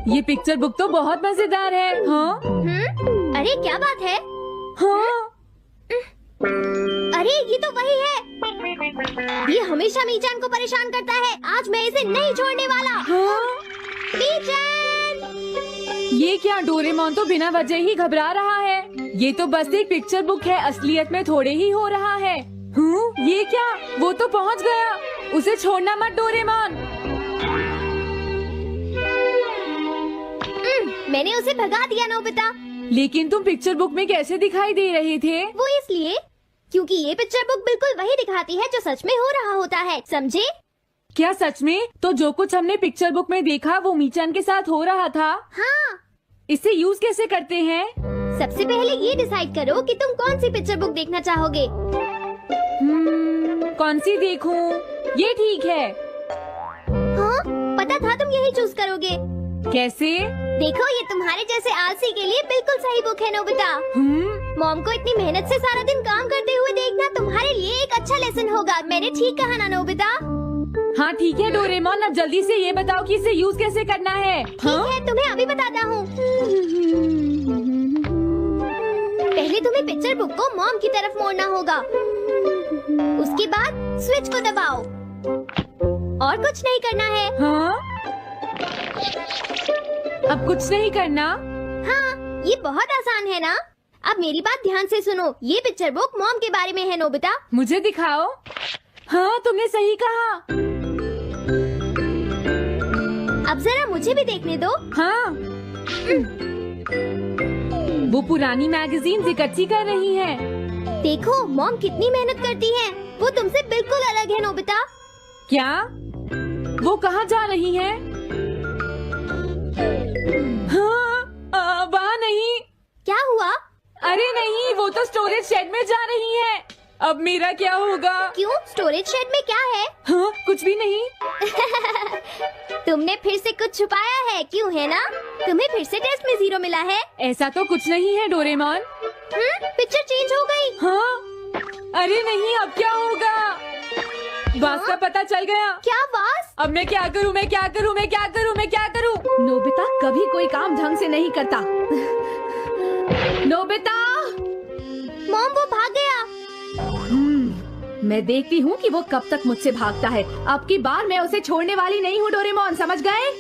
ये picture book तो बहुत मजेदार है। हाँ अरे क्या बात है? हाँ अरे ये तो वही है। ये हमेशा मीचान को परेशान करता है। आज मैं इसे नहीं छोड़ने वाला। हाँ। मीचान! ये क्या, डोरेमोन तो बिना वजह ही घबरा रहा है। ये तो बस एक पिक्चर बुक है, असलियत में थोड़े ही हो रहा है। ये क्या, वो तो पहुंच गया। उसे छोड़ना मत डोरेमोन। मैंने उसे भगा दिया नोबिता। लेकिन तुम पिक्चर बुक में कैसे दिखाई दे रहे थे? वो इसलिए क्योंकि ये पिक्चर बुक बिल्कुल वही दिखाती है जो सच में हो रहा होता है, समझे? क्या सच में? तो जो कुछ हमने पिक्चर बुक में देखा वो मीचान के साथ हो रहा था। हाँ। इसे यूज कैसे करते हैं? सबसे पहले ये डिसाइड करो कि तुम कौन सी पिक्चर बुक देखना चाहोगे। कौन सी देखूं? ये ठीक है। हाँ, पता था तुम यही चूज करोगे। कैसे? देखो, ये तुम्हारे जैसे आलसी के लिए बिल्कुल सही बुक है नोबिता। मॉम को इतनी मेहनत से सारा दिन काम करते हुए देखना तुम्हारे लिए एक अच्छा लेसन होगा। मैंने ठीक कहा ना नोबिता? हाँ ठीक है डोरेमोन, अब जल्दी से ये बताओ कि इसे यूज कैसे करना है। ठीक है, तुम्हें अभी बताता हूँ। पहले तुम्हें पिक्चर बुक को मॉम की तरफ मोड़ना होगा। उसके बाद स्विच को दबाओ और कुछ नहीं करना है। हाँ? अब कुछ नहीं करना? हाँ, ये बहुत आसान है ना? अब मेरी बात ध्यान से सुनो। ये पिक्चर बुक मॉम के बारे में है नोबिता। मुझे दिखाओ। हाँ, तुमने सही कहा। अब जरा मुझे भी देखने दो। हाँ। वो पुरानी मैगजीन इकट्ठी कर रही है। देखो, मॉम कितनी मेहनत करती है। वो तुमसे बिल्कुल अलग है नोबिता। क्या? वो कहाँ जा रही है? हाँ, वहाँ नहीं। क्या हुआ? अरे नहीं, वो तो स्टोरेज शेड में जा रही है। अब मेरा क्या होगा? क्यों? स्टोरेज शेड में क्या है? हाँ, कुछ भी नहीं। तुमने फिर से कुछ छुपाया है, क्यों है ना? तुम्हें फिर से टेस्ट में 0 मिला है। ऐसा तो कुछ नहीं है डोरेमोन। पिक्चर चेंज हो गई। हाँ? अरे नहीं, अब क्या होगा? वास का पता चल गया। क्या वास? अब मैं क्या करूँ? मैं क्या करूँ? मैं क्या करूँ? मैं क्या करूँ? नोबिता कभी कोई काम ढंग से नहीं करता। नोबिता! मॉम, वो भाग गया। मैं देखती हूँ कि वो कब तक मुझसे भागता है। अब की बार मैं उसे छोड़ने वाली नहीं हूँ डोरेमोन, समझ गए?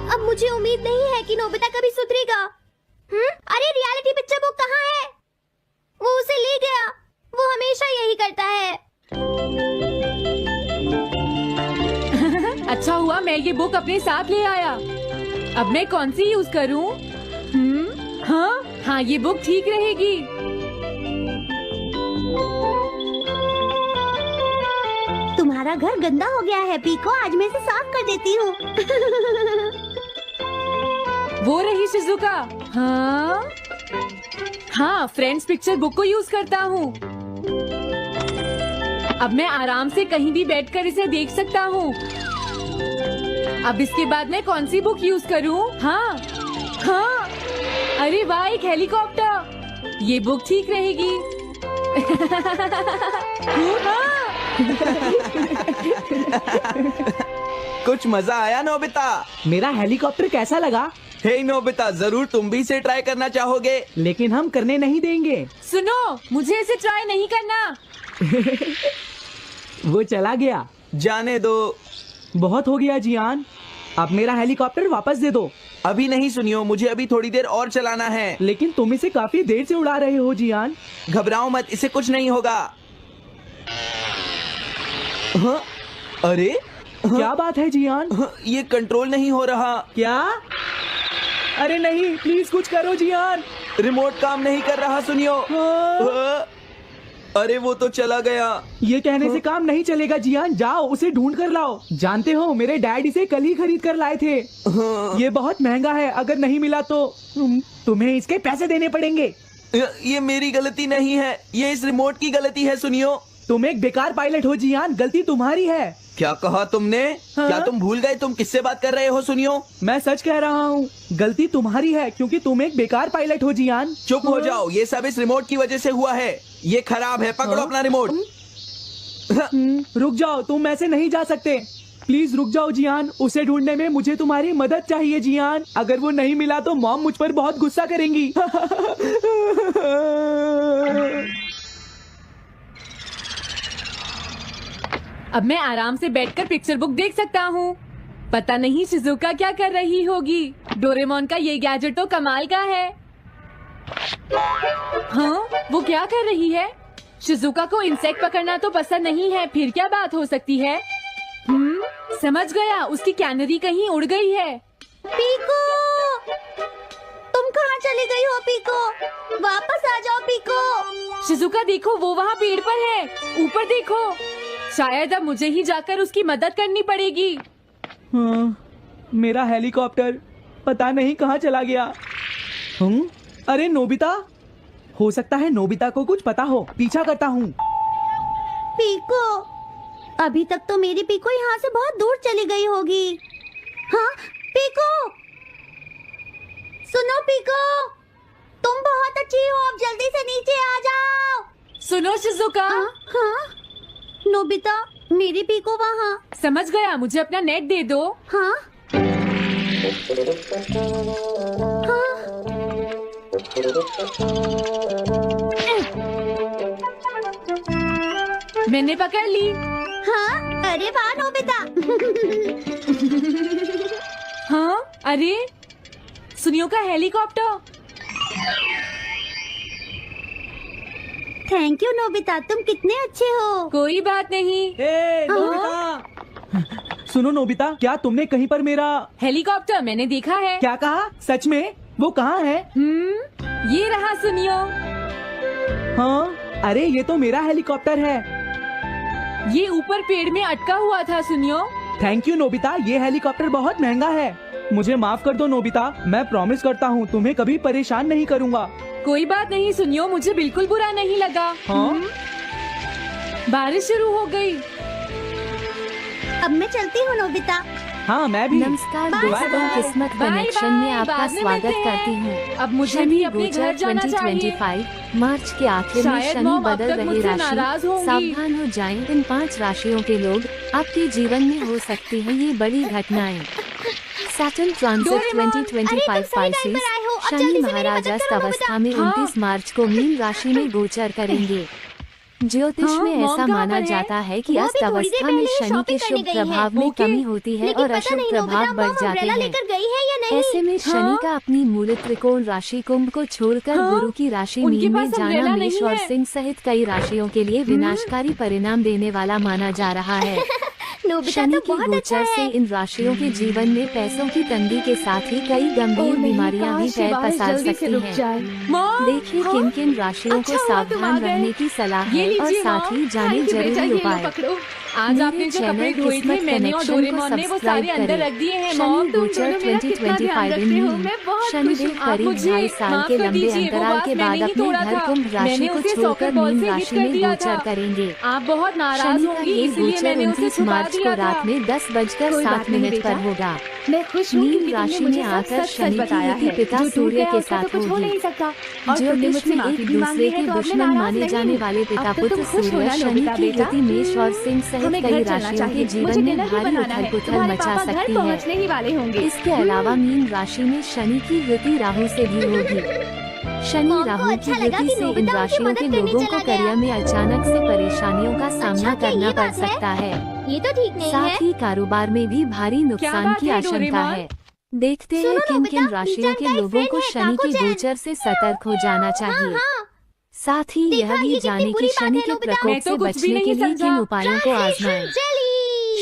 अब मुझे उम्मीद नहीं है कि नोबिता कभी सुधरेगा। अरे रियलिटी पिक्चर बुक कहाँ है? वो उसे ले गया। वो हमेशा यही करता है। अच्छा हुआ मैं ये बुक अपने साथ ले आया। अब मैं कौन सी यूज करूँ? हाँ, ये बुक ठीक रहेगी। तुम्हारा घर गंदा हो गया है पीको, आज मैं इसे साफ कर देती हूँ। वो रही शिजुका। हाँ, फ्रेंड्स पिक्चर बुक को यूज करता हूँ। अब मैं आराम से कहीं भी बैठकर इसे देख सकता हूँ। अब इसके बाद मैं कौन सी बुक यूज करूँ? हाँ, अरे वाह, एक हेलीकॉप्टर। ये बुक ठीक रहेगी। कुछ मजा आया नोबिता? मेरा हेलीकॉप्टर कैसा लगा? हे नोबिता, जरूर तुम भी इसे ट्राई करना चाहोगे। लेकिन हम करने नहीं देंगे। सुनो, मुझे इसे ट्राई नहीं करना। वो चला गया। जाने दो। बहुत हो गया जियान, अब मेरा हेलीकॉप्टर वापस दे दो। अभी नहीं सुनियो, मुझे अभी थोड़ी देर और चलाना है। लेकिन तुम इसे काफी देर से उड़ा रहे हो जियान। घबराओ मत, इसे कुछ नहीं होगा। हाँ? अरे क्या बात है जियान? ये कंट्रोल नहीं हो रहा। क्या? अरे नहीं, प्लीज कुछ करो जियान। रिमोट काम नहीं कर रहा, सुनियो। अरे वो तो चला गया। ये कहने से काम नहीं चलेगा जियान, जाओ उसे ढूंढ कर लाओ। जानते हो, मेरे डैड इसे कल ही खरीद कर लाए थे। ये बहुत महंगा है, अगर नहीं मिला तो तुम्हें इसके पैसे देने पड़ेंगे। ये मेरी गलती नहीं है, ये इस रिमोट की गलती है, सुनियो। तुम एक बेकार पायलट हो जियान, गलती तुम्हारी है। क्या कहा तुमने? हाँ? क्या तुम भूल गए तुम किससे बात कर रहे हो? सुनियो, मैं सच कह रहा हूँ, गलती तुम्हारी है क्योंकि तुम एक बेकार पायलट हो जियान। चुप हो जाओ, ये सब इस रिमोट की वजह से हुआ है। ये खराब है, पकड़ो अपना रिमोट। रुक जाओ, तुम ऐसे नहीं जा सकते। प्लीज रुक जाओ जियान, उसे ढूंढने में मुझे तुम्हारी मदद चाहिए जियान। अगर वो नहीं मिला तो मॉम मुझ पर बहुत गुस्सा करेंगी। अब मैं आराम से बैठकर पिक्चर बुक देख सकता हूँ। पता नहीं शिजुका क्या कर रही होगी। डोरेमोन का ये गैजेट तो कमाल का है। हाँ, वो क्या कर रही है? शिजुका को इंसेक्ट पकड़ना तो पसंद नहीं है, फिर क्या बात हो सकती है? समझ गया, उसकी कैनरी कहीं उड़ गई है। पीको, तुम कहाँ चली गई हो पीको? वापस आ जाओ पीको। शिजुका देखो, वो वहाँ पेड़ पर है। ऊपर देखो। शायद अब मुझे ही जाकर उसकी मदद करनी पड़ेगी। हाँ, मेरा हेलीकॉप्टर पता नहीं कहाँ चला गया। अरे नोबिता, हो सकता है नोबिता को कुछ पता हो, पीछा करता हूँ। पीको, अभी तक तो मेरी पीको यहाँ से बहुत दूर चली गई होगी। हाँ पीको, सुनो पीको, तुम बहुत अच्छी हो, अब जल्दी से नीचे आ जाओ। सुनो शिजुका। हाँ, नोबिता, मेरी पीको वहाँ। समझ गया, मुझे अपना नेट दे दो। हाँ हाँ, मैंने पकड़ ली। हाँ, अरे वाह नोबिता। हाँ, अरे सुनियो का हेलीकॉप्टर। थैंक यू नोबिता, तुम कितने अच्छे हो। कोई बात नहीं। नोबिता, सुनो नोबिता, क्या तुमने कहीं पर मेरा हेलीकॉप्टर मैंने देखा है। क्या कहा? सच में? वो कहाँ है? ये रहा सुनियो। हाँ, अरे ये तो मेरा हेलीकॉप्टर है। ये ऊपर पेड़ में अटका हुआ था सुनियो। थैंक यू नोबिता, ये हेलीकॉप्टर बहुत महंगा है। मुझे माफ कर दो नोबिता, मैं प्रॉमिस करता हूँ तुम्हें कभी परेशान नहीं करूँगा। कोई बात नहीं सुनियो, मुझे बिल्कुल बुरा नहीं लगा। हाँ? बारिश शुरू हो गई। अब मैं चलती हूँ नोबिता। हाँ, मैं भी। नमस्कार बाय दोस्तों, बाय। किस्मत बाय कनेक्शन में बाय, आपका बाद में स्वागत मिलते हैं। करती हूँ। अब मुझे भी अपने घर जाना चाहिए। 2025 मार्च के आखिर में शायद शनि मॉम अब बदल तक रही मुझसे नाराज राशि। होंगी। सावधान हो जाएं, इन 5 राशियों के लोग आपके जीवन में हो सकती है ये बड़ी घटनाएं। सैटर्न ट्रांजिट डोरेमोन, 2025 अरे तुम सही टाइम पाइसेस, पर आए हो। अब शनि जल्दी से मेरी महाराज मदद करो, अवस्था में हाँ। 29 मार्च को मीन राशि में गोचर करेंगे। ज्योतिष हाँ, में मॉम ऐसा कहाँ माना पर है? जाता है कि वो अस्त भी थोड़ी देर अवस्था में पहले ही शनि के शॉपिंग करने शुभ गई है। प्रभाव में ओके। कमी होती है लेकिन और पता अशुभ नहीं नोबिता, प्रभाव बढ़ मॉम जाते अम्ब्रेला हैं। लेकर गई है या नहीं। ऐसे में शनि हाँ? का अपनी मूल त्रिकोण राशि कुंभ को छोड़कर हाँ? गुरु की राशि उनके मीन में पास जाना अम्ब्रेला मेष नहीं और है। सिंह सहित कई राशियों के लिए विनाशकारी परिणाम देने वाला माना जा रहा है। नोबिता शनि तो के बहुत अच्छा गोचर से है। इन राशियों के जीवन में पैसों की तंगी के साथ ही कई गंभीर बीमारियां भी पैर पसार सकती हैं। मॉम, देखिए हाँ? किन किन राशियों अच्छा को हुआ तुम आ सावधान गए। रहने की सलाह ये है और लीजिए साथ ही मॉम। जाने थैंक यू बेटा, जरूरी ये लो उपाय। पकड़ो। आज मेरे आपने जो चैनल कपड़े धोए थे किस्मत मैंने और कनेक्शन डोरेमोन को ने वो सब्सक्राइब सारे अंदर करें। रख दिए हैं। शनि मॉम, तुम गोचर दोनों मेरा कितना ध्यान 2025 रखते हो। में मैं बहुत शनिदेव खुश हूँ। आप करीब मुझे 2.5 साल माफ के कर लंबे दीजिए, वो अंतराल बात के मैंने बाद ही अपने तोड़ा घर था। कुंभ राशि मैंने को उसे छोड़कर सॉकर बॉल मीन से हिट राशि कर में दिया गोचर था। करेंगे। आप बहुत नाराज शनि का होंगी, ये इसलिए गोचर मैंने उसे 29 छुपा मार्च को दिया था। रात में 10:07 पर होगा। मैं खुश हूँ मीन क्योंकि तुमने राशि मुझे में सब आकर सच शनि की बताया युति है। पिता जो टूट सूर्य गया के उसका तो साथ कुछ हो होगी। नहीं सकता। और तुमने ज्योतिष मुझसे में माफी एक भी मांगी दूसरे है, के तो अब मैं दुश्मन नाराज माने नहीं जाने हूँ। वाले पिता अब तो पुत्र तुम खुश हो सूर्य ना शनि नोबिता की बेटा? युति मेष और सिंह सहित हमें कई घर चलना राशियों के चाहिए। जीवन मुझे में डिनर भी भारी बनाना है। उथल पुथल तुम्हारे मचा पापा घर सकती है। पहुँचने ही वाले होंगे। इसके अलावा मीन राशि में शनि की युति राहु से भी होगी। शनि मॉम को राहु की अच्छा लगा युति कि से इन नोबिता उनकी राशियों मदद के करने लोगों चला को गया। करियर में अचानक से परेशानियों का सामना क्या करना ये पड़ बात है? सकता है। ये तो ठीक नहीं है। साथ ही कारोबार में भी भारी नुकसान बात की है, आशंका डोरेमोन? है। देखते हैं सुनो किन किन नोबिता, राशियों के मीचान का एक लोगों को friend है, शनि के काको-चैन। गोचर से सतर्क हो जाना चाहिए। हाँ, साथ ही देखा, यह ये भी कितनी जाने बुरी कि बात शनि है, के नोबिता। प्रकोप मैं तो से कुछ भी बचने नहीं के लिए समझा। किन उपायों को आजमाएं।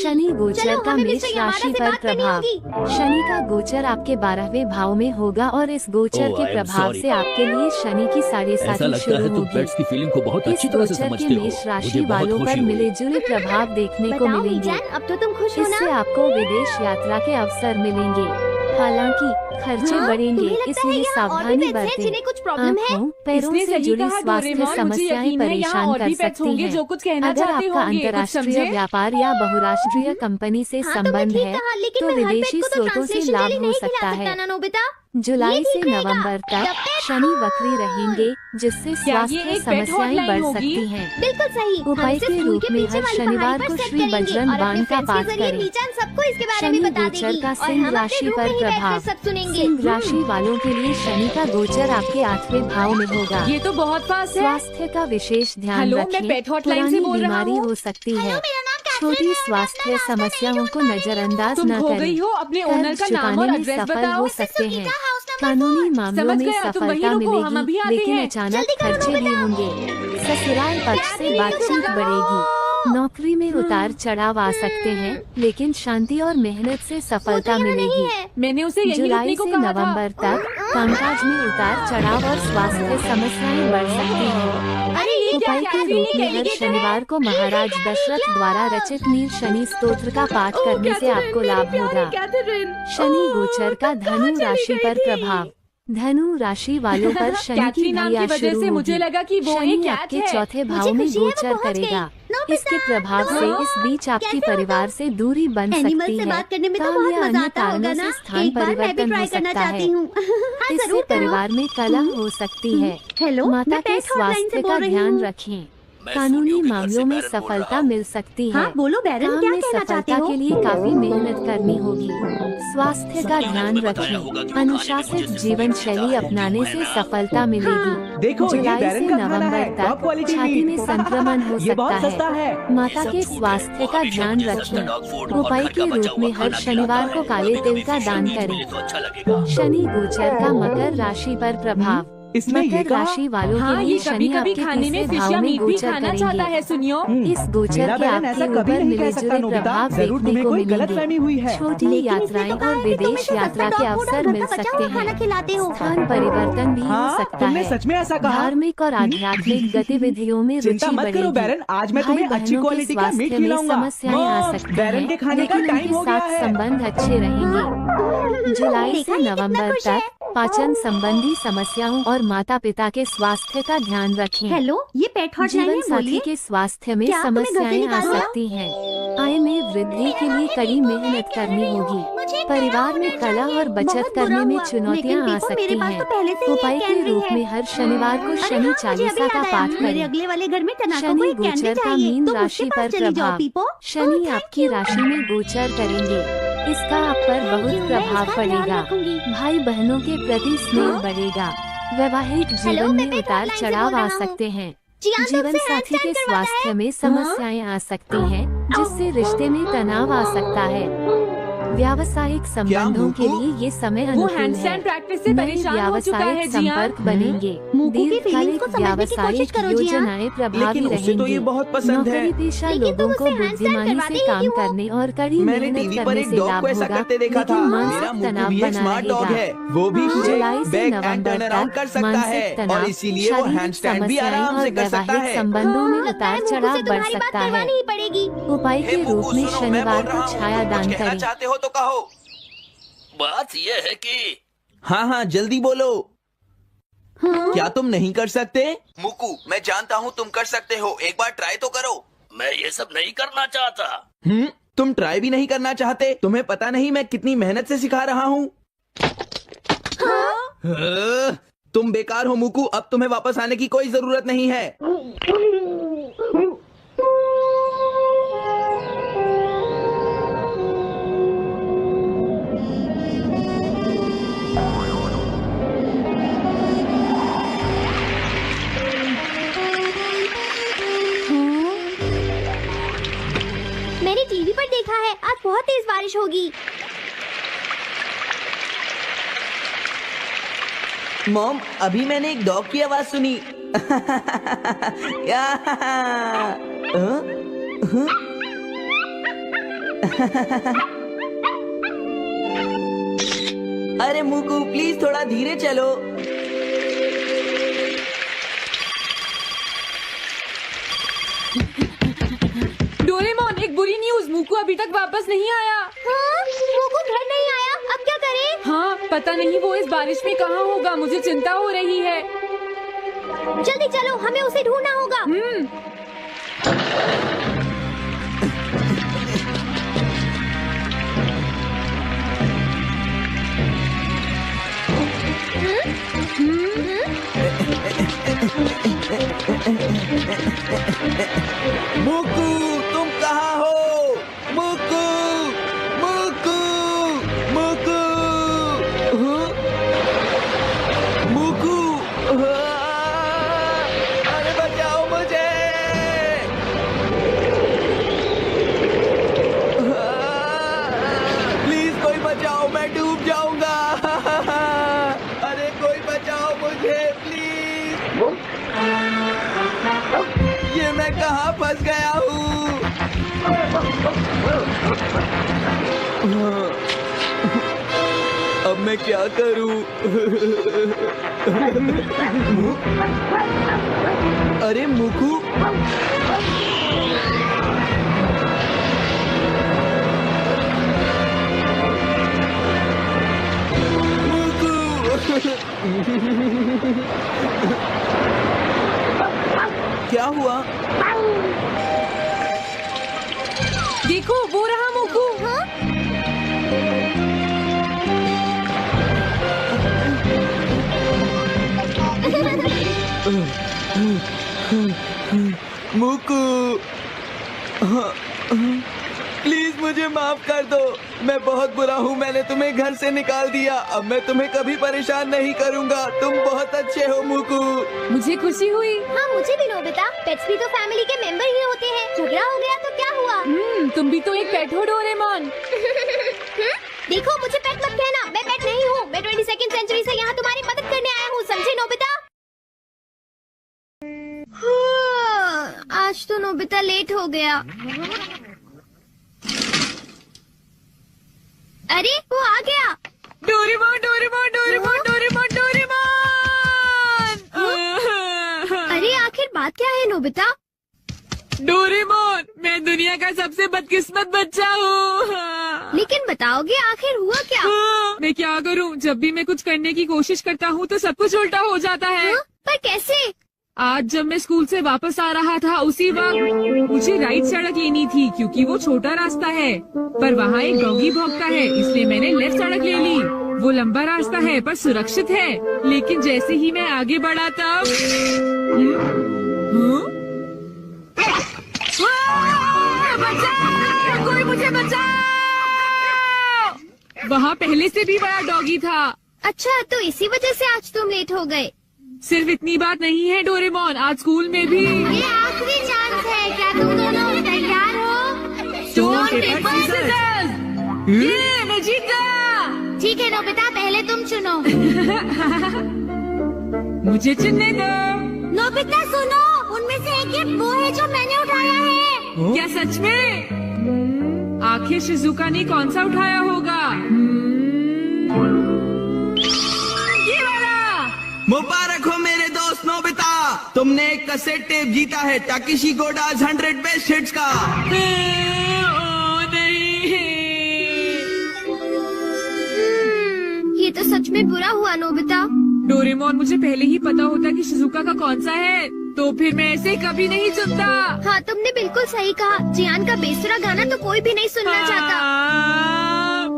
शनि गोचर चलो, का हमें मेष मिस्टर यामादा राशि से पर बात करनी प्रभाव। होगी। शनि का गोचर आपके 12वें भाव में होगा और इस गोचर Oh, के I am प्रभाव sorry. से आपके लिए शनि की साढ़े ऐसा साथी लगता शुरू है तुम होगी। पेट्स की फीलिंग को बहुत इस अच्छी तरह से गोचर के समझते हो। मेष राशि मुझे बहुत वालों खुशी पर हुई। मिले जुले प्रभाव देखने को बताओ मिलेंगे। मीचान, अब तो तुम खुश हो इससे ना? आपको विदेश यात्रा के अवसर मिलेंगे। हालांकि खर्चे हाँ? बढ़ेंगे, तुम्हें लगता है इसलिए यहाँ और भी सावधानी पेट्स हैं बरतें। जिन्हें कुछ प्रॉब्लम है? आँखों, पैरों इसने से सही जुड़ी कहा स्वास्थ्य डोरेमोन, मुझे समस्याएं यकीन है यहाँ परेशान और कर भी पेट्स सकती होंगे हैं। जो कुछ कहना अगर चाहते आपका होंगे, कुछ अंतर्राष्ट्रीय समझे? व्यापार या बहुराष्ट्रीय राष्ट्रीय कंपनी से हाँ, संबंध ठीक है कहा, लेकिन तो मैं हर विदेशी पेट को तो स्रोतों से translation लाभ jelly हो नहीं सकता खिला है। ना नोबिता। जुलाई ये से ठीक रहेगा। नवंबर तक The pet शनि hot। वक्री रहेंगे, जिससे क्या ये स्वास्थ्य एक पेट समस्याएं हॉटलाइन बढ़ होगी? सकती हैं। बिल्कुल सही। हम उपाय इसे के स्कूल रूप के में पीछे हर वाली शनिवार पहाड़ी को पर set श्री करेंगे बजरंग और बाण अपने का friends के पाठ जरिए करें। मीचान सबको इसके बारे शनि में बता गोचर देगी का और सिंह हम अपने राशि रूम पर में ही बैठकर प्रभाव। सब सुनेंगे। सिंह राशि वालों के लिए शनि का गोचर आपके 8वें भाव में होगा। ये तो बहुत फास्ट है। स्वास्थ्य का विशेष ध्यान हेलो, मैं रखें। पेट हॉटलाइन से पुरानी बोल रहा बीमारी हूँ। हो सकती है। मेरा नाम कैथरीन छोटी है, स्वास्थ्य मैं अपना समस्याओं को नजरअंदाज तुम न खो करें। गई हो, अपने ओनर कर्ज का नाम और चुकाने में एड्रेस सफल बताओ। हो सकते हैं। का house number कानूनी मामलों समझ में गया, तुम वहीं सफलता रुको, हम अभी मिलेगी, आते लेकिन हैं। अचानक जल्दी करो, खर्चे भी नोबिता। होंगे। ससुराल पक्ष से बातचीत बढ़ेगी। नौकरी में उतार चढ़ाव आ सकते हैं, लेकिन शांति और मेहनत से सफलता मिलेगी। मैंने उसे यहीं जुलाई रुकने को से कहा नवंबर था। तक कामकाज में उतार चढ़ाव और स्वास्थ्य समस्याएं बढ़ सकती हैं। अरे ये क्या उपाय के कैथरीन रूप में हर डेलीगेट है? शनिवार को महाराज दशरथ द्वारा रचित नील शनि स्तोत्र का पाठ ओह, करने से कैथरीन, आपको मेरी लाभ प्यारी होगा। कैथरीन। शनि ओह, गोचर का तुम कहाँ धनु चली राशि गई पर थी? प्रभाव। धनु राशि वालों पर शनि की कैथरीन नाम भैया की वजह शुरू से मुझे होगी। लगा कि वो शनि एक कैट आपके है। चौथे मुझे भाव में खुशी है, वो गोचर पहुंच गई। करेगा। नोबिता, इसके प्रभाव से इस बीच आपकी कैसे हो परिवार से दूरी बन एनिमल सकती से है। बात करने में तो काम बहुत या मजा अन्य आता होगा कारणों ना। से स्थान एक बार मैं भी परिवर्तन हो ट्राई करना सकता चाहती है। हूँ। हाँ, इससे जरूर करो। परिवार में कलह हो सकती है। हेलो, माता मैं के पेट हॉटलाइन से स्वास्थ्य बोल का रही ध्यान हूँ। रखें। कानूनी मामलों में सफलता मिल सकती है। हाँ, बोलो बैरन, काम क्या में कहना चाहते सफलता हो? के लिए काफी मेहनत करनी होगी। स्वास्थ्य का ध्यान रखें। अनुशासित जीवन शैली अपनाने से सफलता मिलेगी। देखो, ये जुलाई बैरन से का खाना नवंबर है, टॉप तक क्वालिटी छाती में मीट। संक्रमण हो ये बहुत सकता सस्ता है। है। माता के स्वास्थ्य का ध्यान रखें। उपाय के रूप में हर शनिवार को काले तिल का दान करें। शनि गोचर का मकर राशि पर प्रभाव। इसने ये मकर कहा? राशि वालों हाँ, के ये लिए कभी शनि कभी आपके खाने में तीसरे फिश भाव या में मीट भी गोचर खाना चाहता करेंगे। है, सुनियो। इस गोचर मेरा के बहन ऐसा आपके कभी ऊपर नहीं कह मिले सकता जुले नोबिता। प्रभाव जरूर देखने तुम्हें को कोई गलतफहमी हुई मिलेंगे। है। छोटी लेकिन इसने यात्राएं तो कहा और है कि तुम विदेश इसे यात्रा सस्ता के डॉग फूड और अवसर घर मिल का बचा सकते हुआ खाना हैं। खिलाते हो। स्थान परिवर्तन भी हो हाँ, सकता तुमने है। सच में ऐसा कहा? धार्मिक और आध्यात्मिक गतिविधियों में चिंता रुचि मत करो बढ़ेगी। बैरन, आज मैं तुम्हें भाई अच्छी बहनों के क्वालिटी का मीट स्वास्थ्य में खिलाऊंगा। समस्याएं आ मॉम, सकती बैरन के हैं, खाने का लेकिन टाइम उनके हो गया साथ है। संबंध अच्छे रहेंगे। जुलाई देखा, से ये कितना नवंबर खुश है। तक पाचन संबंधी समस्याओं और माता पिता के स्वास्थ्य का ध्यान रखें। हेलो, ये पेट हॉटलाइन जीवन है, साथी बोलिए। के स्वास्थ्य में क्या तुम्हें घर से समस्याएं आ निकालना? सकती हैं। आय में वृद्धि के लिए कड़ी मेहनत करनी होगी। परिवार में कलह और बचत बहुत करने बुरा में हुआ, चुनौतियां लेकिन आ देखो, सकती मेरे पास हैं। तो पहले से ही एक उपाय के कैनरी रूप है। में हर शनिवार को अरे शनि हाँ, मुझे चालीसा अभी का याद आया, पाठ मेरे करें। अगले वाले घर में तनाको को शनि एक कैनरी गोचर का चाहिए, मीन तुम राशि उसके पास पर चली जाओ, प्रभाव। पीपो। शनि Oh, आपकी thank you. राशि में गोचर करेंगे। इसका आप पर Thank बहुत you, मैं प्रभाव इसका ध्यान पड़ेगा। रखूंगी। भाई बहनों के प्रति स्नेह बढ़ेगा। वैवाहिक हेलो, जीवन मैं में पेट उतार हॉटलाइन से चढ़ाव बोल आ रहा हूँ। सकते हैं। जियान जीवन तुमसे साथी के हैंडस्टैंड करवाता स्वास्थ्य है। में समस्याएं आ सकती हैं, जिससे रिश्ते में तनाव आ सकता है। व्यावसायिक संबंधों के मुकु? लिए ये समय वो अनुकूल है। हैंडस्टैंड प्रैक्टिस से नए परेशान हो चुका व्यावसायिक है, जियान। संपर्क बनेंगे। मुकु की feelings दीर्घकालिक को समझने की कोशिश व्यावसायिक करो, जियान। योजनाएं प्रभावी लेकिन उसे तो ये रहेंगी। बहुत पसंद है। नौकरी पेशा लेकिन तुम लोगों को उसे हैंडस्टैंड बुद्धिमानी करवाते से ही काम क्यों हो? करने और कड़ी मैंने मेहनत टीवी पर करने एक से डॉग लाभ को ऐसा होगा, करते देखा था। लेकिन मेरा मानसिक मुकु तनाव भी एक बना स्मार्ट डॉग रहेगा। है। वो भी जुलाई से back and November turn around कर तक सकता है मानसिक और तनाव, इसीलिए वो शारीरिक हैंडस्टैंड भी समस्याएं आराम और से कर सकता वैवाहिक है। संबंधों में लगता है उतार मुकु से चढ़ाव बढ़ तुम्हारी बात सकता है। करवानी ही पड़ेगी। उपाय हे के रूप मुकु, में सुनो, मैं शनिवार बोल रहा को हूँ। छाया तुम दान कुछ कहना करें। चाहते हो तो कहो। बात यह है कि हाँ हाँ, जल्दी बोलो। हाँ? क्या तुम नहीं कर सकते? मुकु, मैं जानता हूँ तुम कर सकते हो, एक बार ट्राई तो करो। मैं ये सब नहीं करना चाहता। तुम ट्राई भी नहीं करना चाहते? तुम्हें पता नहीं मैं कितनी मेहनत से सिखा रहा हूँ। तुम बेकार हो मुकु, अब तुम्हें वापस आने की कोई जरूरत नहीं है। मैंने टीवी पर देखा है, आज बहुत तेज बारिश होगी। मॉम, अभी मैंने एक डॉग की आवाज सुनी। या, अरे मुकु, प्लीज थोड़ा धीरे चलो। डोरेमोन, एक बुरी न्यूज, मुकु अभी तक वापस नहीं आया। हाँ? मुकु घर नहीं आया, अब क्या करें? हाँ, पता नहीं वो इस बारिश में कहाँ होगा, मुझे चिंता हो रही है। जल्दी चलो, हमें उसे ढूंढना होगा। मुकू तुम कहाँ हो? मुकू मुकू मुकू हाँ? मुकू अरे बचाओ मुझे। प्लीज कोई बचाओ, मैं डूब जाऊंगा। अरे कोई बचाओ मुझे प्लीज। ये मैं कहाँ फंस गया हूँ? अब मैं क्या करूँ? अरे मुकू क्या हुआ? देखो वो रहा मुकू। हाँ? मुकू प्लीज मुझे माफ कर दो। मैं बहुत बुरा हूँ, मैंने तुम्हें घर से निकाल दिया। अब मैं तुम्हें कभी परेशान नहीं करूँगा। तुम बहुत अच्छे हो मुकू। मुझे खुशी हुई। हाँ मुझे भी नोबिता। पेट्स भी तो फैमिली के मेंबर ही होते हैं। झगड़ा हो गया तो क्या हुआ? तुम भी तो एक पेट हो डोरेमोन। देखो मुझे पेट मत कहना, मैं पेट नहीं हूँ। मैं 22वीं सेंचुरी से यहाँ तुम्हारी मदद करने आया हूँ, समझे नोबिता? आज तो नोबिता लेट हो गया। अरे वो आ गया। Doraemon Doraemon Doraemon Doraemon Doraemon. अरे आखिर बात क्या है नोबिता? डोरेमोन मैं दुनिया का सबसे बदकिस्मत बच्चा हूँ। लेकिन बताओगे आखिर हुआ क्या? मैं क्या करूँ? जब भी मैं कुछ करने की कोशिश करता हूँ तो सब कुछ उल्टा हो जाता है। हाँ? पर कैसे? आज जब मैं स्कूल से वापस आ रहा था उसी वक्त मुझे राइट सड़क लेनी थी क्योंकि वो छोटा रास्ता है, पर वहाँ एक डॉगी भौंकता है, इसलिए मैंने लेफ्ट सड़क ले ली। वो लंबा रास्ता है पर सुरक्षित है, लेकिन जैसे ही मैं आगे बढ़ा तब बचाओ! कोई मुझे बचाओ! वहाँ पहले से भी बड़ा डॉगी था। अच्छा तो इसी वजह से आज तुम लेट हो गए। सिर्फ इतनी बात नहीं है डोरेमोन, आज स्कूल में भी ये आखिरी चांस है, क्या तुम दोनों तैयार हो? Stone paper scissors. ये मैं जीत गया। ठीक है नोबिता, पहले तुम चुनो। मुझे चुनने दो। नोबिता सुनो, उनमें से एक ये वो है जो मैंने उठाया है। क्या सच में? आखिर शिजुका ने कौन सा उठाया होगा? ये वाला। मुबारक हो मेरे दोस्त नोबिता, तुमने एक कैसेट टेप जीता है ताकेशी गोडाज 100 बेस्ट हिट्स का। ओ नहीं। ये तो सच में बुरा हुआ नोबिता। डोरेमोन मुझे पहले ही पता होता कि शिजुका का कौन सा है तो फिर मैं ऐसे कभी नहीं सुनता। हाँ तुमने बिल्कुल सही कहा, जियान का बेसुरा गाना तो कोई भी नहीं सुनना चाहता।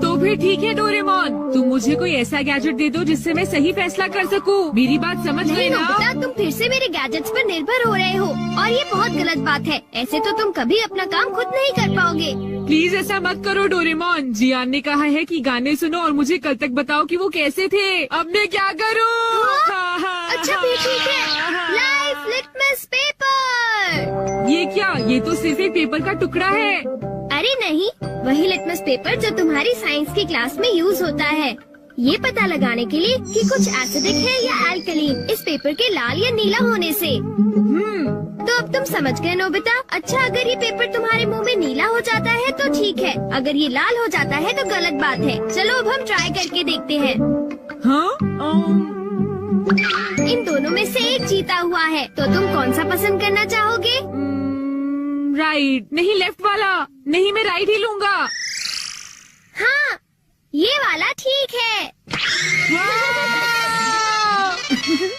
तो फिर ठीक है डोरेमोन, तुम मुझे कोई ऐसा गैजेट दे दो जिससे मैं सही फैसला कर सकूं। मेरी बात समझ गए नहीं ना? नोबिता, तुम फिर से मेरे गैजेट्स पर निर्भर हो रहे हो और ये बहुत गलत बात है। ऐसे तो तुम कभी अपना काम खुद नहीं कर पाओगे। प्लीज ऐसा मत करो डोरेमोन। जियान ने कहा है कि गाने सुनो और मुझे कल तक बताओ कि वो कैसे थे। अब मैं क्या करूं? अच्छा फिर ठीक है, लाइफ लिटमस पेपर। ये क्या? ये तो सिर्फ एक पेपर का टुकड़ा है। अरे नहीं, वही लिटमस पेपर जो तुम्हारी साइंस की क्लास में यूज होता है, ये पता लगाने के लिए कि कुछ एसिडिक है या एल्कलीन इस पेपर के लाल या नीला होने से। तो अब तुम समझ गए नोबिता। अच्छा अगर ये पेपर तुम्हारे मुंह में नीला हो जाता है तो ठीक है, अगर ये लाल हो जाता है तो गलत बात है। चलो अब हम ट्राई करके देखते हैं। हाँ? इन दोनों में से एक जीता हुआ है, तो तुम कौन सा पसंद करना चाहोगे? राइट। नहीं लेफ्ट वाला। नहीं मैं राइट ही लूंगा। हाँ ये वाला ठीक है।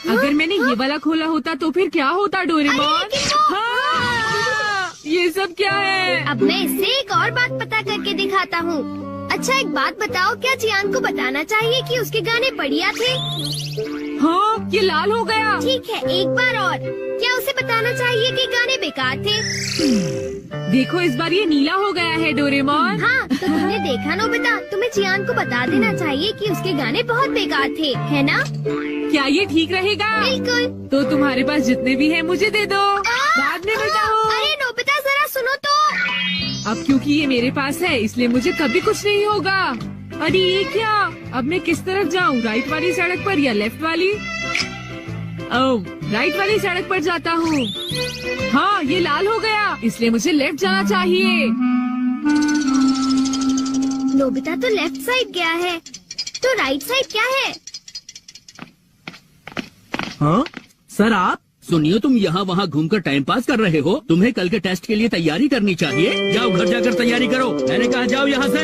अगर मैंने ये वाला खोला होता तो फिर क्या होता डोरेमोन? अरे, लेकिन वो- हाँ! ये सब क्या है? अब मैं इससे एक और बात पता करके दिखाता हूँ। अच्छा एक बात बताओ, क्या जियान को बताना चाहिए कि उसके गाने बढ़िया थे? हाँ, ये लाल हो गया। ठीक है, एक बार और, क्या उसे बताना चाहिए कि गाने बेकार थे? देखो इस बार ये नीला हो गया है डोरेमोन। हाँ, तो तुमने देखा नोबिता, तुम्हें जियान को बता देना चाहिए कि उसके गाने बहुत बेकार थे, है ना? क्या ये ठीक रहेगा? बिल्कुल। तो तुम्हारे पास जितने भी हैं मुझे दे दो, बाद में बताओ। अरे नोबिता जरा सुनो तो। अब क्योंकि ये मेरे पास है इसलिए मुझे कभी कुछ नहीं होगा। अरे ये क्या? अब मैं किस तरफ जाऊँ, राइट वाली सड़क पर या लेफ्ट वाली? ओह, राइट वाली सड़क पर जाता हूँ। हाँ, ये लाल हो गया इसलिए मुझे लेफ्ट जाना चाहिए। नोबिता तो लेफ्ट साइड गया है, तो राइट साइड क्या है? हाँ सर, आप सुनियो, तुम यहाँ वहाँ घूमकर टाइम पास कर रहे हो। तुम्हें कल के टेस्ट के लिए तैयारी करनी चाहिए। जाओ घर जाकर तैयारी करो। मैंने कहा जाओ यहाँ से।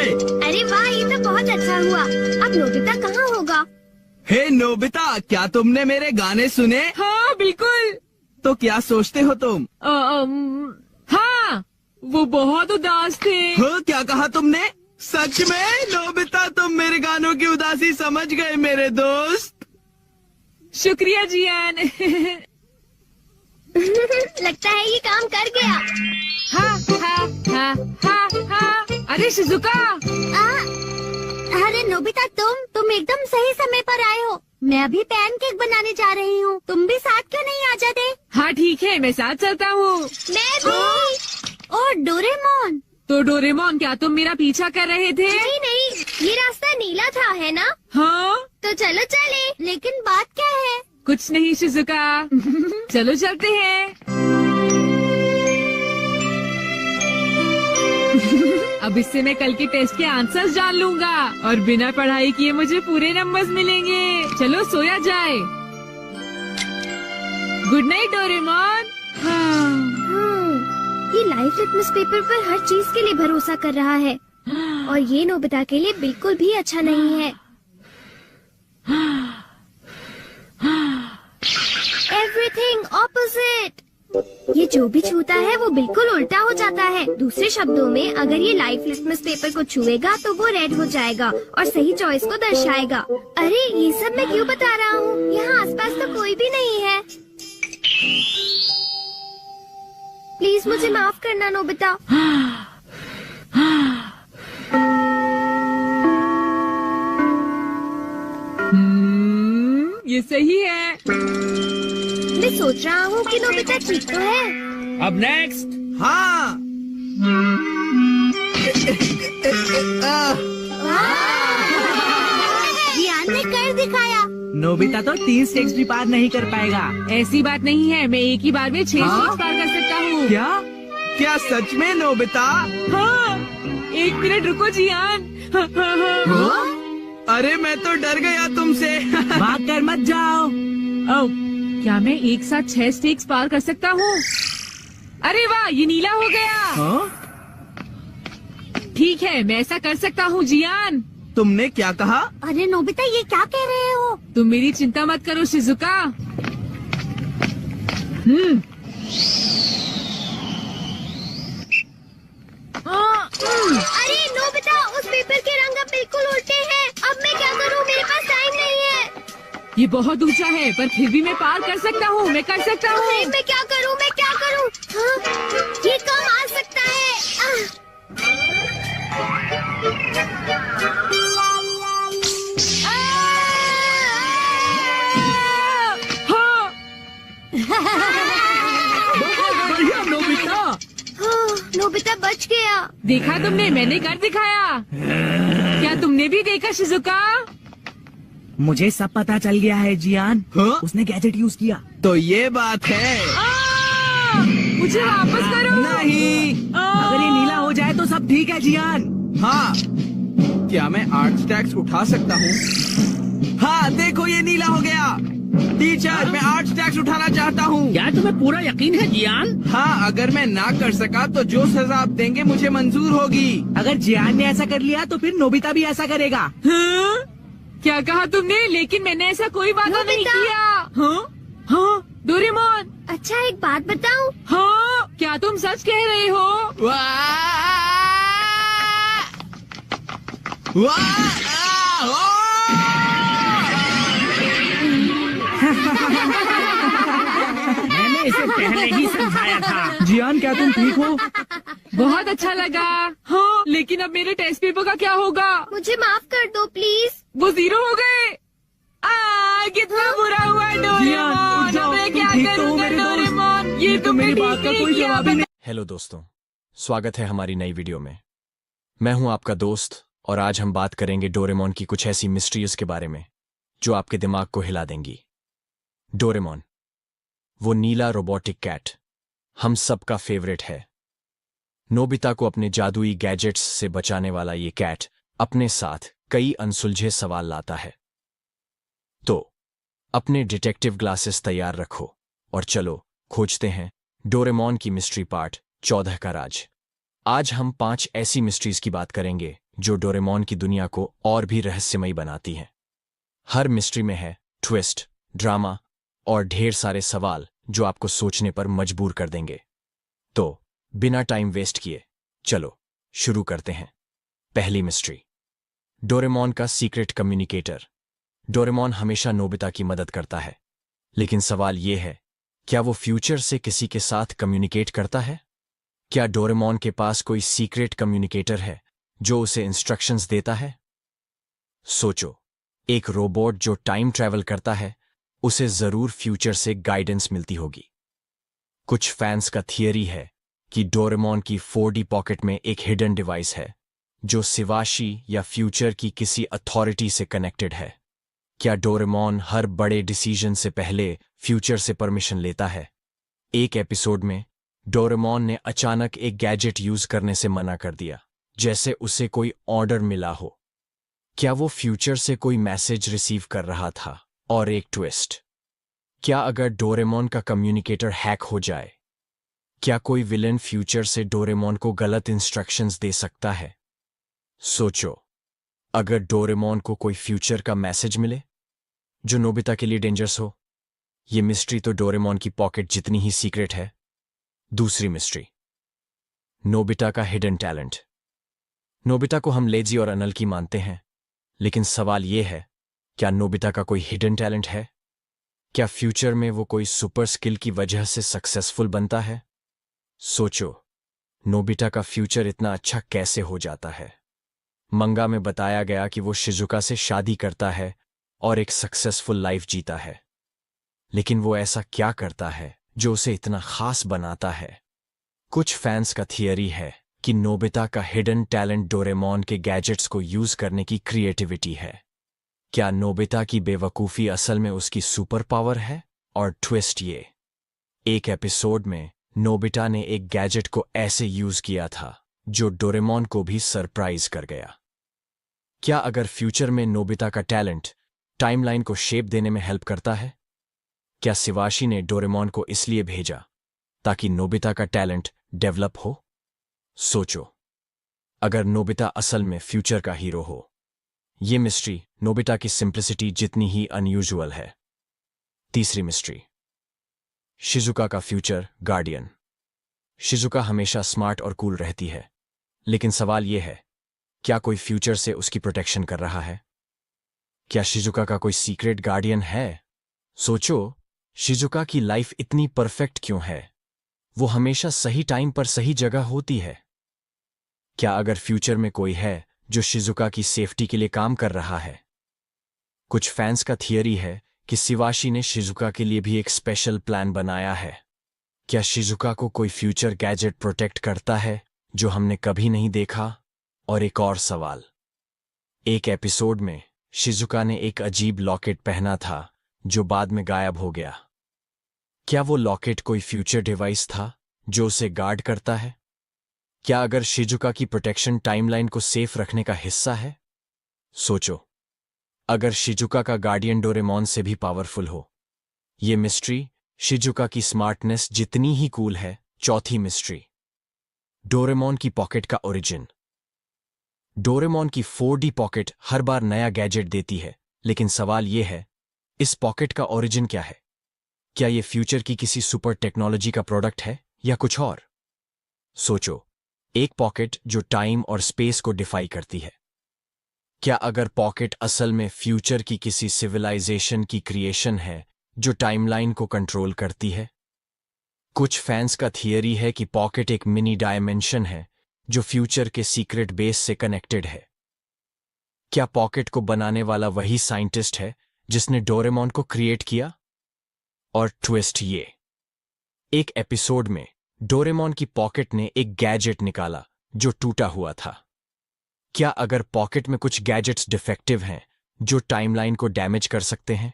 अरे वाह, ये तो बहुत अच्छा हुआ। अब नोबिता कहाँ होगा? हे नोबिता, क्या तुमने मेरे गाने सुने? हाँ बिल्कुल। तो क्या सोचते हो तुम? हाँ, वो बहुत उदास थे। हो, क्या कहा तुमने? सच में नोबिता, तुम मेरे गानों की उदासी समझ गए मेरे दोस्त। शुक्रिया जियान। लगता है ये काम कर गया। हाँ हाँ हाँ हाँ हाँ। अरे शिजुका, अरे नोबिता, तुम एकदम सही समय पर आए हो। मैं अभी पैनकेक बनाने जा रही हूँ। तुम भी साथ क्यों नहीं आ जाते? हाँ ठीक है, मैं साथ चलता हूँ। मैं भी। और डोरेमोन। तो डोरेमोन, क्या तुम मेरा पीछा कर रहे थे? नहीं नहीं, ये रास्ता नीला था, है ना? हाँ, तो चलो चले। लेकिन बात क्या है? कुछ नहीं शिजुका। चलो चलते हैं। अब इससे मैं कल के टेस्ट के आंसर्स जान लूंगा और बिना पढ़ाई किए मुझे पूरे नंबर्स मिलेंगे। चलो सोया जाए। Good night Doraemon. हाँ। ये लाइफ लिटमस पेपर पर हर चीज के लिए भरोसा कर रहा है और ये नोबिता के लिए बिल्कुल भी अच्छा नहीं है। Everything opposite. ये जो भी छूता है वो बिल्कुल उल्टा हो जाता है। दूसरे शब्दों में, अगर ये लाइफ लिटमस पेपर को छुएगा तो वो रेड हो जाएगा और सही चॉइस को दर्शाएगा। अरे ये सब मैं क्यों बता रहा हूँ? यहाँ आसपास तो कोई भी नहीं है। प्लीज मुझे माफ करना नोबिता। ये सही है। मैं सोच रहा हूँ कि नोबिता ठीक तो है। अब नेक्स्ट। हाँ। जियान ने कर दिखाया। नोबिता तो 3 स्टेप्स भी पार नहीं कर पाएगा। ऐसी बात नहीं है, मैं एक ही बार में 6 हाँ? स्टेप्स पार कर सकता हूँ। क्या? क्या सच में नोबिता? हाँ, 1 मिनट रुको जियान। हाँ, हाँ, हाँ। अरे मैं तो डर गया तुमसे। भाग कर मत जाओ। ओह, क्या मैं एक साथ 6 स्टेप्स पार कर सकता हूँ? अरे वाह, ये नीला हो गया। हाँ? ठीक है, मैं ऐसा कर सकता हूँ जियान। तुमने क्या कहा? अरे नोबिता, ये क्या कह रहे हो? तुम मेरी चिंता मत करो शिजुका। अरे नोबिता, उस पेपर के रंग अब बिल्कुल उल्टे हैं। अब मैं क्या करूँ? मेरे पास टाइम नहीं है। ये बहुत ऊंचा है पर फिर भी मैं पार कर सकता हूँ। मैं कर सकता अरे हूँ। मैं क्या करूँ? मैं क्या करूँ? हाँ, ये कम आ सकता है। हाँ, बढ़िया नोबिता। नोबिता बच गया। देखा तुमने, मैंने कर दिखाया। क्या तुमने भी देखा शिजुका? मुझे सब पता चल गया है जियान। हाँ? उसने गैजेट यूज किया। तो ये बात है। मुझे वापस करो। नहीं। अगर ये नीला हो जाए तो सब ठीक है जियान। हाँ, क्या मैं 8 स्टैक्स उठा सकता हूँ? हाँ, देखो ये नीला हो गया। टीचर, मैं 8 स्टैक्स उठाना चाहता हूँ। क्या तुम्हें पूरा यकीन है जियान? हाँ, अगर मैं ना कर सका तो जो सजा आप देंगे मुझे मंजूर होगी। अगर जियान ने ऐसा कर लिया तो फिर नोबिता भी ऐसा करेगा। हाँ? क्या कहा तुमने? लेकिन मैंने ऐसा कोई वादा नहीं नोबिता। किया। हाँ? हाँ, डोरेमोन। अच्छा एक बात बताऊं? हाँ, क्या तुम सच कह रहे हो? वाह! मैंने इसे पहले ही समझाया था। जियान, क्या तुम ठीक हो? बहुत अच्छा लगा। हाँ, लेकिन अब मेरे टेस्ट पेपर का क्या होगा? मुझे माफ कर दो प्लीज। वो 0 हो गए। कितना बुरा हुआ जियान, डोरेमोन। उठ जाओ, अब मैं तुम क्या ठीक तो हो करूँगा मेरे दोस्त? डोरेमोन? ये तो मेरी बात का कोई जवाब ही नहीं। हेलो दोस्तों, स्वागत है हमारी नई वीडियो में। मैं हूं आपका दोस्त और आज हम बात करेंगे डोरेमोन की कुछ ऐसी मिस्ट्रीज के बारे में जो आपके दिमाग को हिला देंगी। डोरेमोन, वो नीला रोबोटिक कैट, हम सबका फेवरेट है। नोबिता को अपने जादुई गैजेट्स से बचाने वाला ये कैट अपने साथ कई अनसुलझे सवाल लाता है। तो अपने डिटेक्टिव ग्लासेस तैयार रखो और चलो खोजते हैं डोरेमोन की मिस्ट्री पार्ट 14 का राज। आज हम 5 ऐसी मिस्ट्रीज की बात करेंगे जो डोरेमोन की दुनिया को और भी रहस्यमयी बनाती हैं। हर मिस्ट्री में है ट्विस्ट, ड्रामा और ढेर सारे सवाल जो आपको सोचने पर मजबूर कर देंगे। तो बिना टाइम वेस्ट किए चलो शुरू करते हैं। पहली मिस्ट्री, डोरेमोन का सीक्रेट कम्युनिकेटर। डोरेमोन हमेशा नोबिता की मदद करता है, लेकिन सवाल यह है, क्या वो फ्यूचर से किसी के साथ कम्युनिकेट करता है? क्या डोरेमोन के पास कोई सीक्रेट कम्युनिकेटर है जो उसे इंस्ट्रक्शंस देता है? सोचो, एक रोबोट जो टाइम ट्रैवल करता है, उसे जरूर फ्यूचर से गाइडेंस मिलती होगी। कुछ फैंस का थियरी है कि डोरेमोन की 4D पॉकेट में एक हिडन डिवाइस है जो शिवाशी या फ्यूचर की किसी अथॉरिटी से कनेक्टेड है। क्या डोरेमोन हर बड़े डिसीजन से पहले फ्यूचर से परमिशन लेता है? एक एपिसोड में डोरेमोन ने अचानक एक गैजेट यूज करने से मना कर दिया, जैसे उसे कोई ऑर्डर मिला हो। क्या वो फ्यूचर से कोई मैसेज रिसीव कर रहा था? और एक ट्विस्ट, क्या अगर डोरेमोन का कम्युनिकेटर हैक हो जाए, क्या कोई विलेन फ्यूचर से डोरेमोन को गलत इंस्ट्रक्शंस दे सकता है? सोचो, अगर डोरेमोन को कोई फ्यूचर का मैसेज मिले जो नोबिता के लिए डेंजरस हो। ये मिस्ट्री तो डोरेमोन की पॉकेट जितनी ही सीक्रेट है। दूसरी मिस्ट्री, नोबिता का हिडन टैलेंट। नोबिता को हम लेजी और अनलकी मानते हैं, लेकिन सवाल यह है, क्या नोबिता का कोई हिडन टैलेंट है? क्या फ्यूचर में वो कोई सुपर स्किल की वजह से सक्सेसफुल बनता है? सोचो, नोबिता का फ्यूचर इतना अच्छा कैसे हो जाता है? मंगा में बताया गया कि वो शिजुका से शादी करता है और एक सक्सेसफुल लाइफ जीता है, लेकिन वो ऐसा क्या करता है जो उसे इतना खास बनाता है? कुछ फैंस का थियरी है कि नोबिता का हिडन टैलेंट डोरेमोन के गैजेट्स को यूज करने की क्रिएटिविटी है। क्या नोबिता की बेवकूफी असल में उसकी सुपर पावर है? और ट्विस्ट ये, एक एपिसोड में नोबिता ने एक गैजेट को ऐसे यूज किया था जो डोरेमोन को भी सरप्राइज कर गया। क्या अगर फ्यूचर में नोबिता का टैलेंट टाइमलाइन को शेप देने में हेल्प करता है? क्या शिवाशी ने डोरेमोन को इसलिए भेजा ताकि नोबिता का टैलेंट डेवलप हो? सोचो, अगर नोबिता असल में फ्यूचर का हीरो हो। ये मिस्ट्री नोबिता की सिंप्लिसिटी जितनी ही अनयूजुअल है। तीसरी मिस्ट्री, शिजुका का फ्यूचर गार्डियन। शिजुका हमेशा स्मार्ट और कूल रहती है, लेकिन सवाल यह है, क्या कोई फ्यूचर से उसकी प्रोटेक्शन कर रहा है? क्या शिजुका का कोई सीक्रेट गार्डियन है? सोचो, शिजुका की लाइफ इतनी परफेक्ट क्यों है? वो हमेशा सही टाइम पर सही जगह होती है। क्या अगर फ्यूचर में कोई है जो शिजुका की सेफ्टी के लिए काम कर रहा है? कुछ फैंस का थियरी है कि शिवाशी ने शिजुका के लिए भी एक स्पेशल प्लान बनाया है। क्या शिजुका को कोई फ्यूचर गैजेट प्रोटेक्ट करता है जो हमने कभी नहीं देखा? और एक और सवाल, एक एपिसोड में शिजुका ने एक अजीब लॉकेट पहना था जो बाद में गायब हो गया। क्या वो लॉकेट कोई फ्यूचर डिवाइस था जो उसे गार्ड करता है? क्या अगर शिजुका की प्रोटेक्शन टाइमलाइन को सेफ रखने का हिस्सा है? सोचो, अगर शिजुका का गार्डियन डोरेमोन से भी पावरफुल हो। ये मिस्ट्री शिजुका की स्मार्टनेस जितनी ही कूल है। चौथी मिस्ट्री, डोरेमोन की पॉकेट का ओरिजिन। डोरेमोन की 4D पॉकेट हर बार नया गैजेट देती है, लेकिन सवाल यह है, इस पॉकेट का ओरिजिन क्या है? क्या यह फ्यूचर की किसी सुपर टेक्नोलॉजी का प्रोडक्ट है या कुछ और? सोचो, एक पॉकेट जो टाइम और स्पेस को डिफाई करती है। क्या अगर पॉकेट असल में फ्यूचर की किसी सिविलाइजेशन की क्रिएशन है जो टाइमलाइन को कंट्रोल करती है? कुछ फैंस का थियरी है कि पॉकेट एक मिनी डायमेंशन है जो फ्यूचर के सीक्रेट बेस से कनेक्टेड है। क्या पॉकेट को बनाने वाला वही साइंटिस्ट है जिसने डोरेमोन को क्रिएट किया? और ट्विस्ट ये, एक एपिसोड में डोरेमोन की पॉकेट ने एक गैजेट निकाला जो टूटा हुआ था। क्या अगर पॉकेट में कुछ गैजेट्स डिफेक्टिव हैं जो टाइमलाइन को डैमेज कर सकते हैं?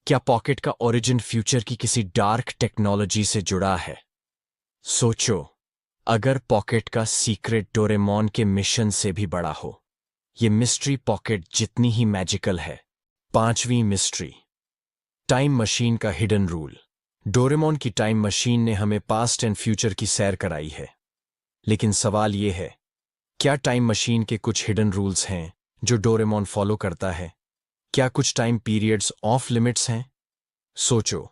क्या पॉकेट का ओरिजिन फ्यूचर की किसी डार्क टेक्नोलॉजी से जुड़ा है? सोचो, अगर पॉकेट का सीक्रेट डोरेमोन के मिशन से भी बड़ा हो। ये मिस्ट्री पॉकेट जितनी ही मैजिकल है। 5वीं मिस्ट्री, टाइम मशीन का हिडन रूल। डोरेमोन की टाइम मशीन ने हमें पास्ट एंड फ्यूचर की सैर कराई है, लेकिन सवाल यह है, क्या टाइम मशीन के कुछ हिडन रूल्स हैं जो डोरेमोन फॉलो करता है? क्या कुछ टाइम पीरियड्स ऑफ लिमिट्स हैं? सोचो,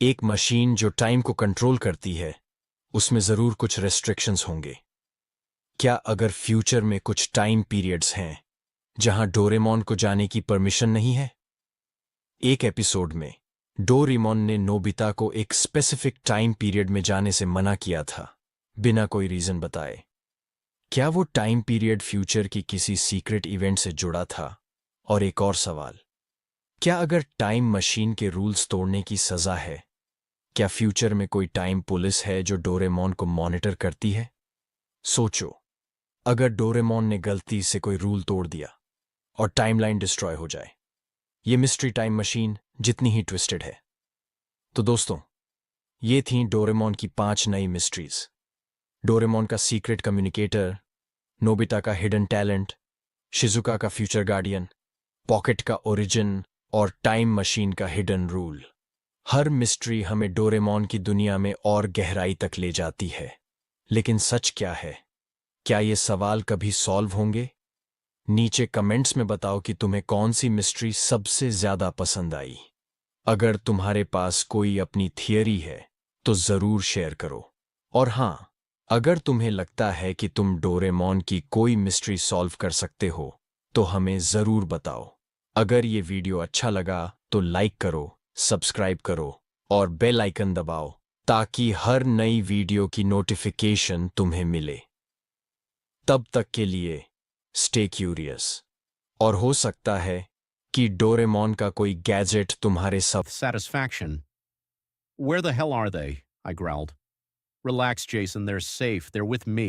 एक मशीन जो टाइम को कंट्रोल करती है, उसमें जरूर कुछ रेस्ट्रिक्शंस होंगे। क्या अगर फ्यूचर में कुछ टाइम पीरियड्स हैं जहां डोरेमोन को जाने की परमिशन नहीं है? एक एपिसोड में डोरेमोन ने नोबिता को एक स्पेसिफिक टाइम पीरियड में जाने से मना किया था, बिना कोई रीजन बताए। क्या वो टाइम पीरियड फ्यूचर की किसी सीक्रेट इवेंट से जुड़ा था? और एक और सवाल, क्या अगर टाइम मशीन के रूल्स तोड़ने की सजा है, क्या फ्यूचर में कोई टाइम पुलिस है जो डोरेमोन को मॉनिटर करती है? सोचो, अगर डोरेमोन ने गलती से कोई रूल तोड़ दिया और टाइमलाइन डिस्ट्रॉय हो जाए। ये मिस्ट्री टाइम मशीन जितनी ही ट्विस्टेड है। तो दोस्तों, ये थीं डोरेमोन की 5 नई मिस्ट्रीज। डोरेमोन का सीक्रेट कम्युनिकेटर, नोबिता का हिडन टैलेंट, शिजुका का फ्यूचर गार्डियन, पॉकेट का ओरिजिन और टाइम मशीन का हिडन रूल। हर मिस्ट्री हमें डोरेमोन की दुनिया में और गहराई तक ले जाती है। लेकिन सच क्या है? क्या ये सवाल कभी सॉल्व होंगे? नीचे कमेंट्स में बताओ कि तुम्हें कौन सी मिस्ट्री सबसे ज्यादा पसंद आई। अगर तुम्हारे पास कोई अपनी थियरी है तो जरूर शेयर करो। और हां, अगर तुम्हें लगता है कि तुम डोरेमोन की कोई मिस्ट्री सॉल्व कर सकते हो तो हमें जरूर बताओ। अगर ये वीडियो अच्छा लगा तो लाइक करो, सब्सक्राइब करो और बेल आइकन दबाओ ताकि हर नई वीडियो की नोटिफिकेशन तुम्हें मिले। तब तक के लिए स्टे क्यूरियस। और हो सकता है कि डोरेमोन का कोई गैजेट तुम्हारे सब Satisfaction. Where the hell are they? I growled. Relax, Jason. They're safe. They're with me.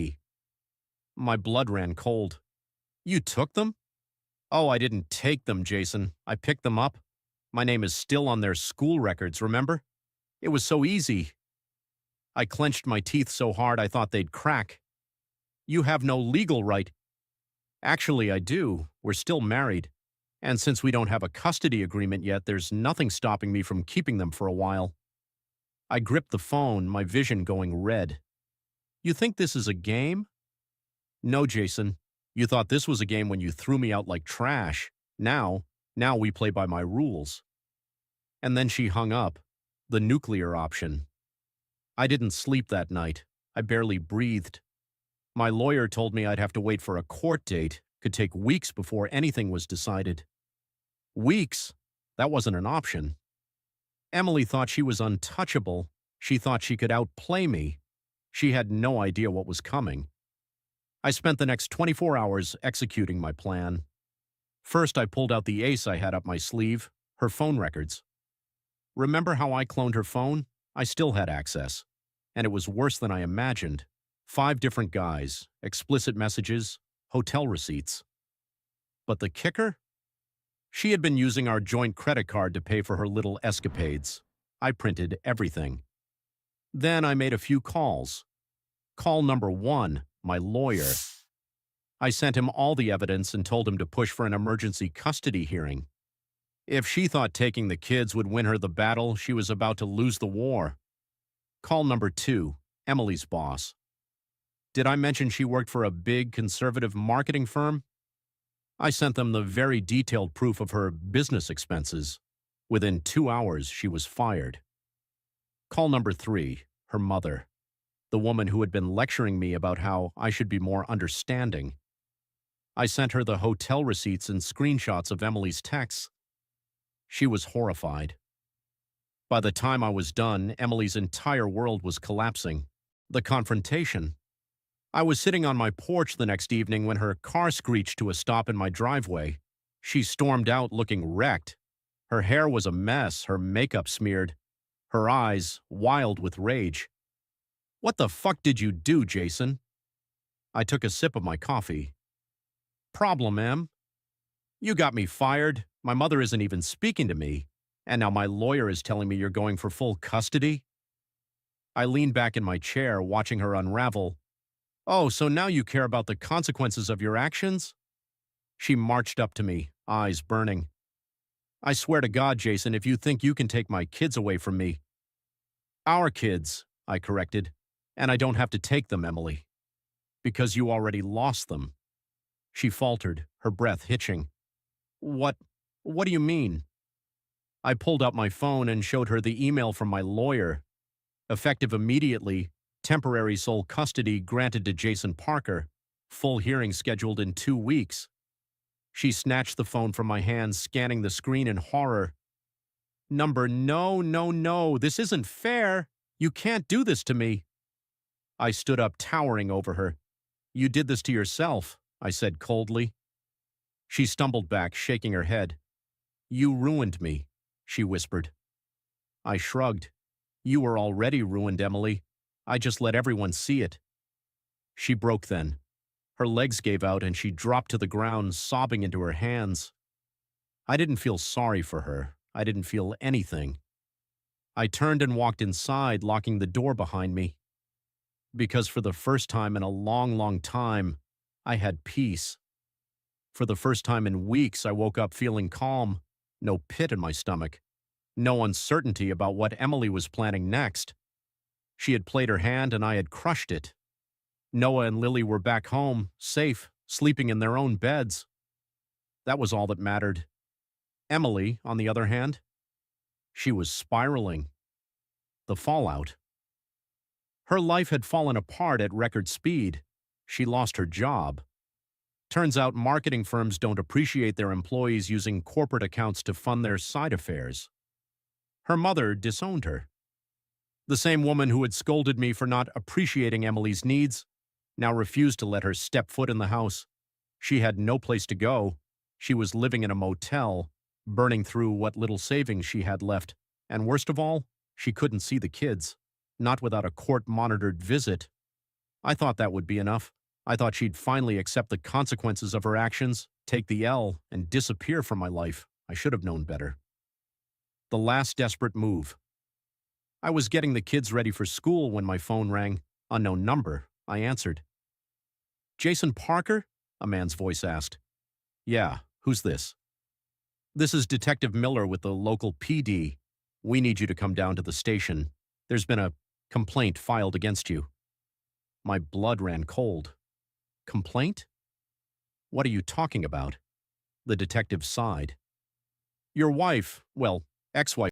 My blood ran cold. You took them? Oh, I didn't take them, Jason. I picked them up. My name is still on their school records, remember? It was so easy. I clenched my teeth so hard I thought they'd crack. You have no legal right. Actually, I do. We're still married. And since we don't have a custody agreement yet, there's nothing stopping me from keeping them for a while. I gripped the phone, my vision going red. You think this is a game? No, Jason. You thought this was a game when you threw me out like trash. Now we play by my rules. And then she hung up. The nuclear option. I didn't sleep that night. I barely breathed. My lawyer told me I'd have to wait for a court date. Could take weeks before anything was decided. Weeks? That wasn't an option. Emily thought she was untouchable. She thought she could outplay me. She had no idea what was coming. I spent the next 24 hours executing my plan. First, I pulled out the ace I had up my sleeve, her phone records. Remember how I cloned her phone? I still had access. And it was worse than I imagined. 5 different guys, explicit messages, hotel receipts. But the kicker? She had been using our joint credit card to pay for her little escapades. I printed everything. Then I made a few calls. Call number 1, my lawyer. I sent him all the evidence and told him to push for an emergency custody hearing. If she thought taking the kids would win her the battle, she was about to lose the war. Call number 2, Emily's boss. Did I mention she worked for a big conservative marketing firm? I sent them the very detailed proof of her business expenses. Within 2 hours, she was fired. Call number 3, her mother, the woman who had been lecturing me about how I should be more understanding. I sent her the hotel receipts and screenshots of Emily's texts. She was horrified. By the time I was done, Emily's entire world was collapsing. The confrontation. I was sitting on my porch the next evening when her car screeched to a stop in my driveway. She stormed out looking wrecked. Her hair was a mess, her makeup smeared, her eyes wild with rage. "What the fuck did you do, Jason?" I took a sip of my coffee. "Problem, Em? You got me fired, my mother isn't even speaking to me, and now my lawyer is telling me you're going for full custody?" I leaned back in my chair, watching her unravel. "Oh, so now you care about the consequences of your actions?" She marched up to me, eyes burning. "I swear to God, Jason, if you think you can take my kids away from me—" "Our kids," I corrected, "and I don't have to take them, Emily. Because you already lost them." She faltered, her breath hitching. What do you mean?" I pulled out my phone and showed her the email from my lawyer. Effective immediately, temporary sole custody granted to Jason Parker, full hearing scheduled in 2 weeks. She snatched the phone from my hands, scanning the screen in horror. "Number, no, this isn't fair. You can't do this to me." I stood up, towering over her. "You did this to yourself," I said coldly. She stumbled back, shaking her head. "You ruined me," she whispered. I shrugged. "You were already ruined, Emily. I just let everyone see it." She broke then. Her legs gave out and she dropped to the ground, sobbing into her hands. I didn't feel sorry for her. I didn't feel anything. I turned and walked inside, locking the door behind me. Because for the first time in a long, long time, I had peace. For the first time in weeks, I woke up feeling calm, no pit in my stomach, no uncertainty about what Emily was planning next. She had played her hand and I had crushed it. Noah and Lily were back home, safe, sleeping in their own beds. That was all that mattered. Emily, on the other hand, she was spiraling. The fallout. Her life had fallen apart at record speed. She lost her job. Turns out marketing firms don't appreciate their employees using corporate accounts to fund their side affairs. Her mother disowned her. The same woman who had scolded me for not appreciating Emily's needs now refused to let her step foot in the house. She had no place to go. She was living in a motel, burning through what little savings she had left. And worst of all, she couldn't see the kids, not without a court-monitored visit. I thought that would be enough. I thought she'd finally accept the consequences of her actions, take the L, and disappear from my life. I should have known better. The last desperate move. I was getting the kids ready for school when my phone rang. Unknown number. I answered. "Jason Parker?" a man's voice asked. "Yeah, who's this?" "This is Detective Miller with the local PD. We need you to come down to the station. There's been a complaint filed against you." My blood ran cold. "Complaint? What are you talking about?" The detective sighed. "Your wife, well, ex-wife,